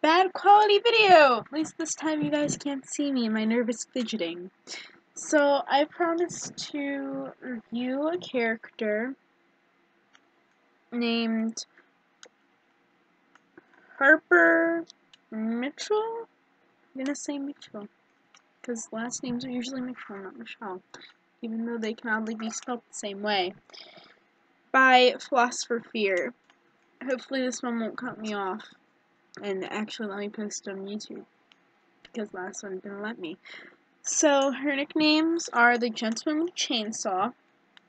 Bad quality video! At least this time you guys can't see me and my nervous fidgeting. So, I promised to review a character named Harper Mitchell? I'm gonna say Mitchell, because last names are usually Mitchell, not Michelle, even though they can oddly be spelled the same way. By Philosopher Fear. Hopefully this one won't cut me off and actually let me post it on YouTube, because last one didn't let me. So, her nicknames are the Gentleman with Chainsaw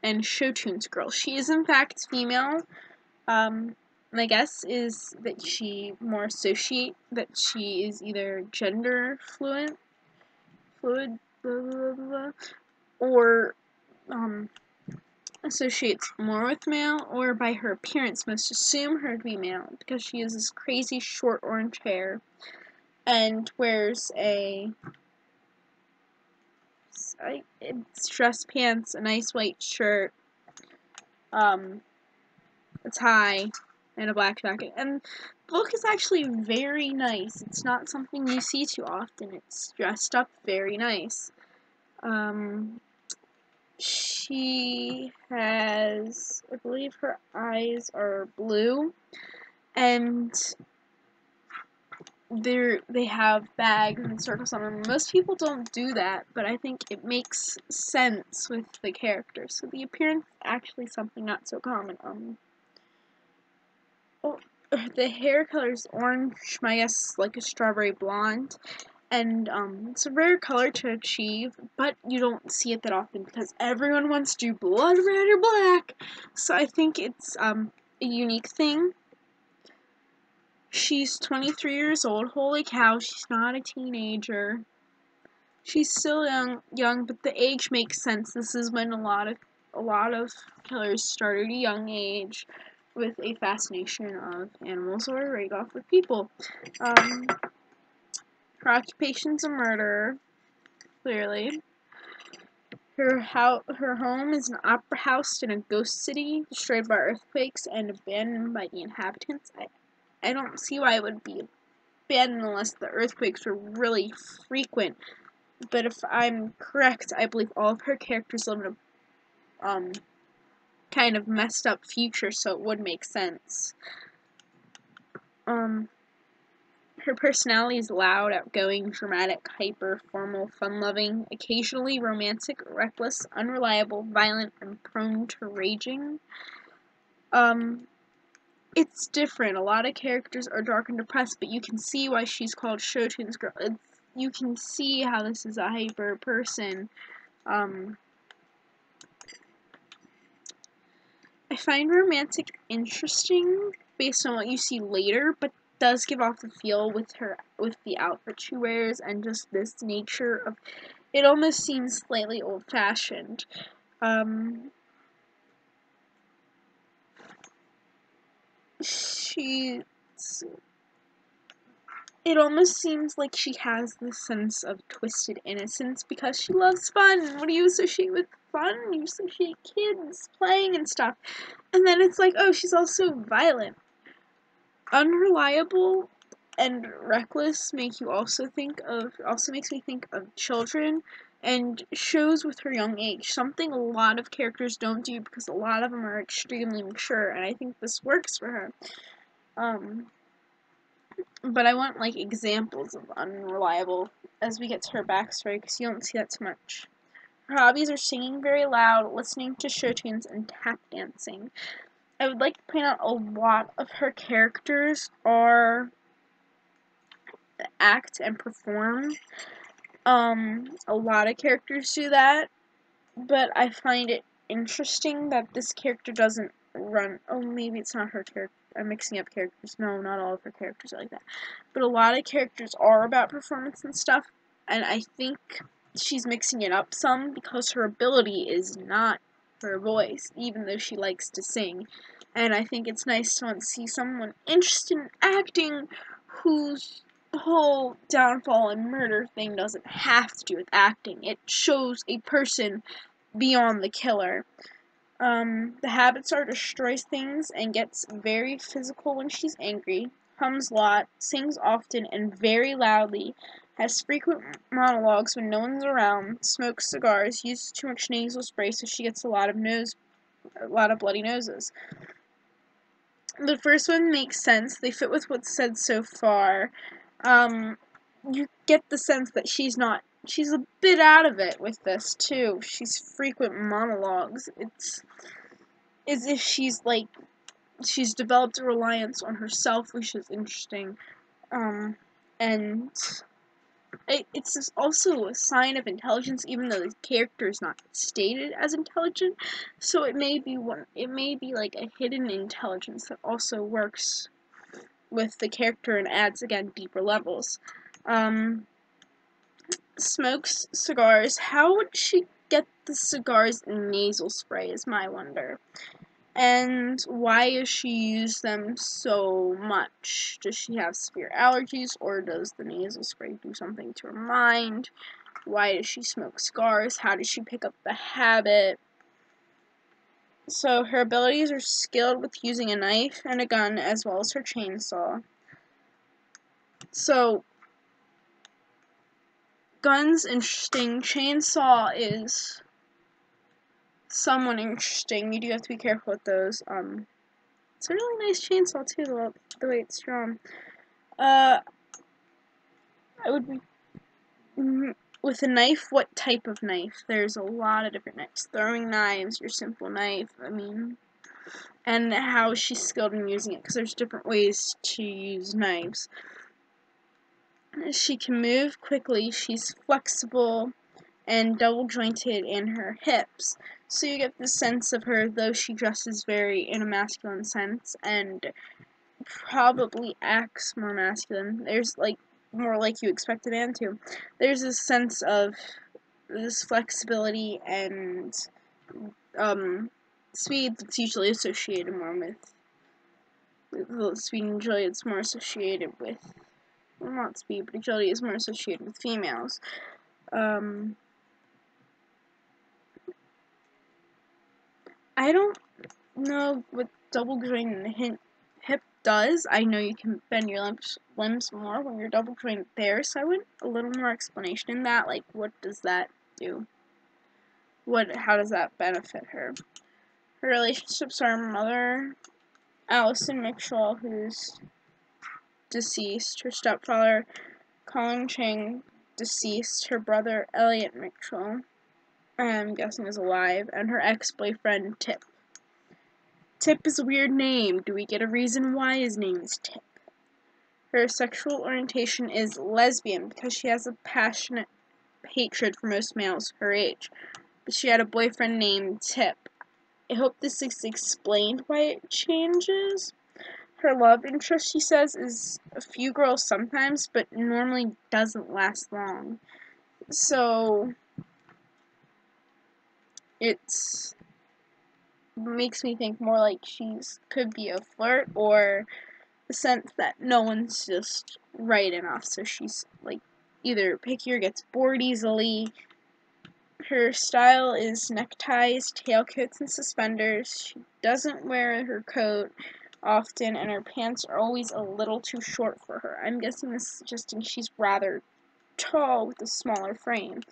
and Showtunes Girl. She is in fact female. My guess is that she is either gender fluid, blah, blah, blah, or associates more with male, or by her appearance most assume her to be male, because she has this crazy short orange hair and wears it's dress pants, a nice white shirt, a tie, and a black jacket. And the look is actually very nice. It's not something you see too often. It's dressed up very nice. She has, I believe her eyes are blue, and they have bags and circles on them. Most people don't do that, but I think it makes sense with the character. So the appearance is actually something not so common. The hair color is orange, my guess like a strawberry blonde, and it's a rare color to achieve, but you don't see it that often because everyone wants to do blood red or black. So I think it's a unique thing. She's 23 years old. Holy cow, she's not a teenager. She's still young, but the age makes sense. This is when a lot of killers start at a young age with a fascination of animals or right off with people. Her occupation's a murderer, clearly. Her home is an opera house in a ghost city, destroyed by earthquakes and abandoned by the inhabitants. I don't see why it would be abandoned unless the earthquakes were really frequent. But if I'm correct, I believe all of her characters live in a kind of messed up future, so it would make sense. Her personality is loud, outgoing, dramatic, hyper, formal, fun-loving, occasionally romantic, reckless, unreliable, violent, and prone to raging. It's different. A lot of characters are dark and depressed, but you can see why she's called Showtunes Girl. You can see how this is a hyper person. I find romantic interesting based on what you see later, but does give off the feel with the outfit she wears and just this nature of it almost seems slightly old-fashioned. It almost seems like she has this sense of twisted innocence because she loves fun. What do you associate with fun? You associate kids playing and stuff. And then it's like, oh, she's also violent. Unreliable and reckless makes me think of children and shows with her young age. Something a lot of characters don't do because a lot of them are extremely mature, and I think this works for her. But I want, like, examples of unreliable as we get to her backstory, because you don't see that too much. Her hobbies are singing very loud, listening to show tunes, and tap dancing. I would like to point out a lot of her characters are act and perform. A lot of characters do that, but I find it interesting that this character doesn't run. Oh, maybe it's not her character. I'm mixing up characters. No, not all of her characters are like that. But a lot of characters are about performance and stuff, and I think she's mixing it up some because her ability is not her voice, even though she likes to sing. And I think it's nice to see someone interested in acting whose whole downfall and murder thing doesn't have to do with acting. It shows a person beyond the killer. The habits are destroys things and gets very physical when she's angry. hums a lot, sings often and very loudly, has frequent monologues when no one's around, smokes cigars, uses too much nasal spray so she gets a lot of bloody noses. The first one makes sense. They fit with what's said so far. You get the sense that she's a bit out of it with this, too. She's frequent monologues. It's as if she's developed a reliance on herself, which is interesting. And it's also a sign of intelligence, even though the character is not stated as intelligent. So it may be like a hidden intelligence that also works with the character and adds, again, deeper levels. Smokes cigars. How would she get the cigars in nasal spray is my wonder. And why does she use them so much? Does she have severe allergies, or does the nasal spray do something to her mind? Why does she smoke cigars? How did she pick up the habit? So her abilities are skilled with using a knife and a gun, as well as her chainsaw. So gun's interesting. Chainsaw is somewhat interesting. You do have to be careful with those. It's a really nice chainsaw too, the way it's drawn. I would be with a knife. What type of knife? There's a lot of different knives. Throwing knives, your simple knife. And how she's skilled in using it, because there's different ways to use knives. She can move quickly. She's flexible and double jointed in her hips. So you get the sense of her, though she dresses very in a masculine sense and probably acts more masculine. There's more like you expect a man to. There's a sense of this flexibility and speed that's usually associated more with speed and agility. It's more associated with, well, not speed, but agility is more associated with females. I don't know what double jointed in the hip does. I know you can bend your limbs more when you're double jointed there, so I want a little more explanation in that. Like, what does that do? How does that benefit her? Her relationships are her mother, Allison Mitchell, who's deceased, her stepfather, Colin Chang, deceased, her brother, Elliot Mitchell, I'm guessing is alive, and her ex-boyfriend, Tip. Tip is a weird name. Do we get a reason why his name is Tip? Her sexual orientation is lesbian because she has a passionate hatred for most males her age. But she had a boyfriend named Tip. I hope this is explained why it changes. Her love interest, she says, is a few girls sometimes, but normally doesn't last long. So it's makes me think more like could be a flirt, or the sense that no one's just right enough, so she's either picky or gets bored easily. Her style is neckties, tailcoats, and suspenders. She doesn't wear her coat often, and her pants are always a little too short for her. I'm guessing this is suggesting she's rather tall with a smaller frame.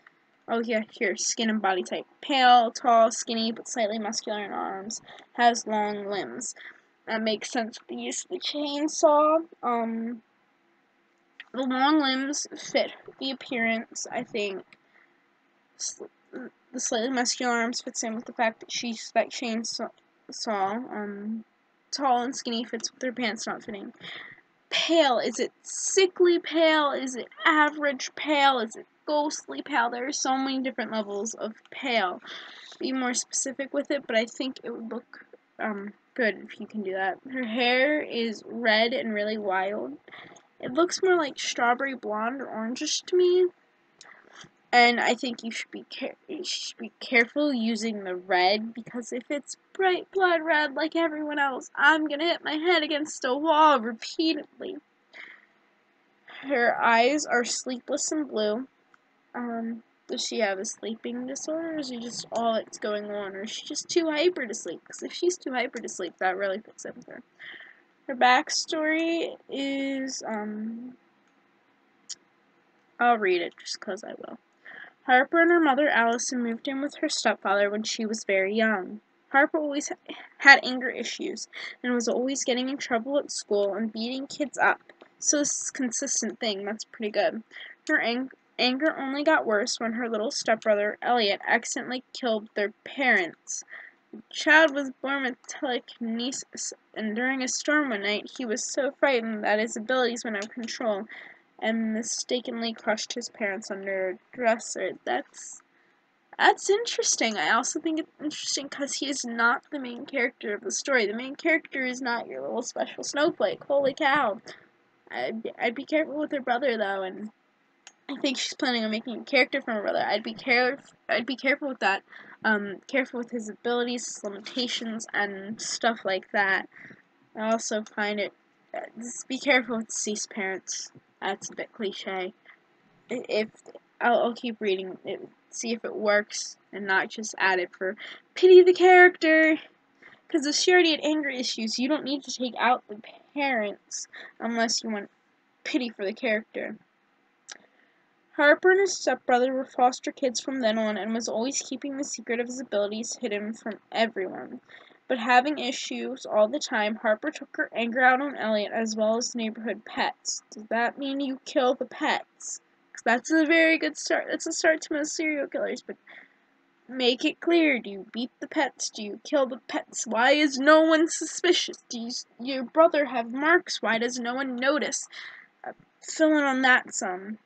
Oh yeah, here, skin and body type. Pale, tall, skinny, but slightly muscular in arms. Has long limbs. That makes sense with the use of the chainsaw. The long limbs fit the appearance, I think. The slightly muscular arms fits in with the fact that she's that chainsaw. Tall and skinny fits with her pants not fitting. Pale, is it sickly pale? Is it average pale? Is it ghostly pale? There are so many different levels of pale. Be more specific with it, but I think it would look good if you can do that. Her hair is red and really wild. It looks more like strawberry blonde or orangish to me. And I think you should be careful using the red, because if it's bright blood red like everyone else, I'm gonna hit my head against a wall repeatedly. Her eyes are sleepless and blue. Does she have a sleeping disorder, or is it just all that's going on, or is she just too hyper to sleep? Because if she's too hyper to sleep, that really fits in with her. Her backstory is, I'll read it just because I will. Harper and her mother Allison moved in with her stepfather when she was very young. Harper always had anger issues and was always getting in trouble at school and beating kids up. So this is a consistent thing. That's pretty good. Her anger only got worse when her little stepbrother Elliot accidentally killed their parents. The child was born with telekinesis, and during a storm one night, he was so frightened that his abilities went out of control and mistakenly crushed his parents under a dresser. That's interesting. I also think it's interesting because he is not the main character of the story. The main character is not your little special snowflake. Holy cow. I'd be careful with her brother, though, and I think she's planning on making a character from her brother. I'd be careful with that. Careful with his abilities, his limitations, and stuff like that. I also find it, just be careful with deceased parents. That's a bit cliche. If I'll keep reading it, see if it works, and not just add it for pity the character. Because if she already had anger issues, you don't need to take out the parents unless you want pity for the character. Harper and his stepbrother were foster kids from then on and was always keeping the secret of his abilities hidden from everyone. But having issues all the time, Harper took her anger out on Elliot as well as neighborhood pets. Does that mean you kill the pets? Because that's a very good start. That's a start to most serial killers, but make it clear. Do you beat the pets? Do you kill the pets? Why is no one suspicious? Your brother have marks? Why does no one notice? Fill in on that some.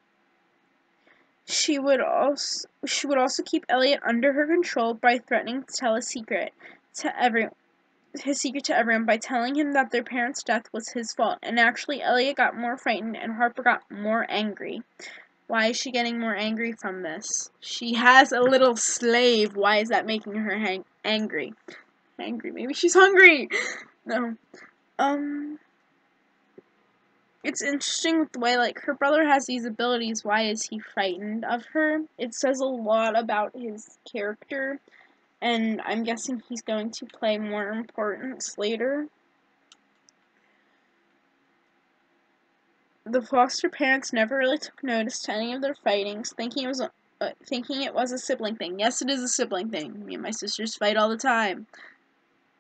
She would also keep Elliot under her control by threatening to tell his secret to everyone by telling him that their parents' death was his fault. And actually, Elliot got more frightened and Harper got more angry. Why is she getting more angry from this? She has a little slave. Why is that making her angry? Angry. Maybe she's hungry. No. It's interesting with the way, like, her brother has these abilities. Why is he frightened of her? It says a lot about his character, and I'm guessing he's going to play more importance later. The foster parents never really took notice to any of their fightings, thinking it was a sibling thing. Yes, it is a sibling thing. Me and my sisters fight all the time.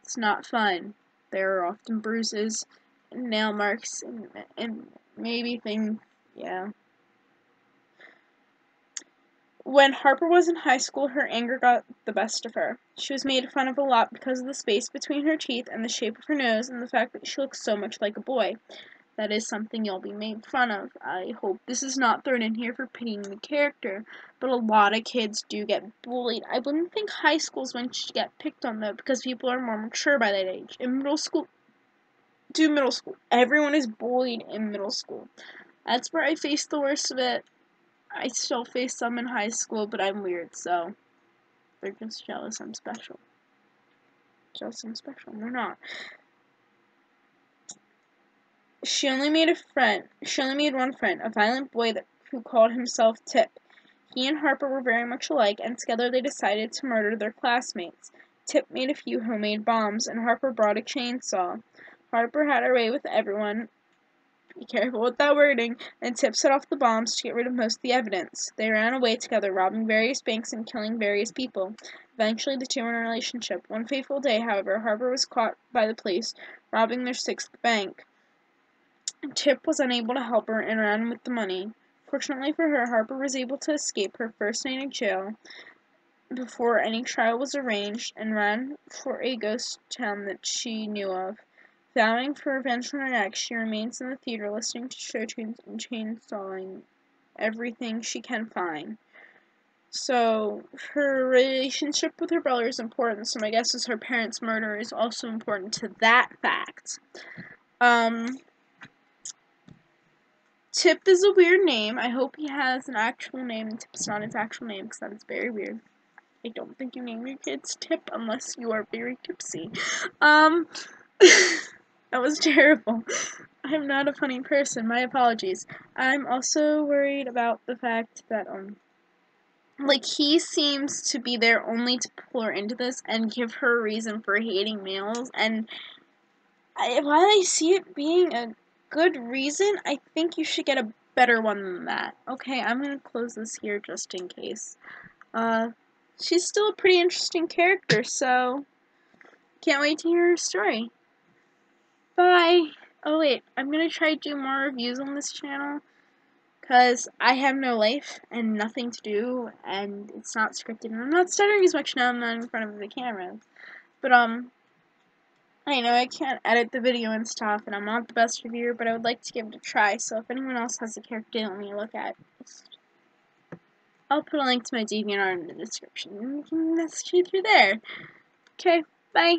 It's not fun. There are often bruises, and nail marks, and maybe things. Yeah. When Harper was in high school, her anger got the best of her. She was made fun of a lot because of the space between her teeth and the shape of her nose and the fact that she looks so much like a boy. That is something you'll be made fun of. I hope this is not thrown in here for pitying the character, but a lot of kids do get bullied. I wouldn't think high school is when you get picked on, though, because people are more mature by that age. In middle school, everyone is bullied in middle school. That's where I faced the worst of it. I still face some in high school, but I'm weird, so they're just jealous I'm special. Jealous I'm special. They're not. She only made one friend, a violent boy who called himself Tip. He and Harper were very much alike, and together they decided to murder their classmates. Tip made a few homemade bombs, and Harper brought a chainsaw. Harper had her way with everyone. Be careful with that wording. And Tip set off the bombs to get rid of most of the evidence. They ran away together, robbing various banks and killing various people. Eventually, the two were in a relationship. One fateful day, however, Harper was caught by the police, robbing their sixth bank. Tip was unable to help her and ran with the money. Fortunately for her, Harper was able to escape her first night in jail before any trial was arranged and ran for a ghost town that she knew of. Vowing for revenge on her ex, she remains in the theater listening to show tunes and chainsawing everything she can find. So, her relationship with her brother is important, so my guess is her parents' murder is also important to that fact. Tip is a weird name. I hope he has an actual name and Tip's not his actual name, because that is very weird. I don't think you name your kids Tip unless you are very tipsy. That was terrible. I'm not a funny person. My apologies. I'm also worried about the fact that, like, he seems to be there only to pull her into this and give her a reason for hating males, and while I see it being a good reason, I think you should get a better one than that. Okay, I'm gonna close this here just in case. She's still a pretty interesting character, so can't wait to hear her story. Bye! Oh wait, I'm gonna try to do more reviews on this channel, because I have no life and nothing to do, and it's not scripted, and I'm not stuttering as much now I'm not in front of the camera. But, I know I can't edit the video and stuff, and I'm not the best reviewer, but I would like to give it a try, so if anyone else has a character they want me to look at, I'll put a link to my DeviantArt in the description, and you can message me through there. Okay, bye!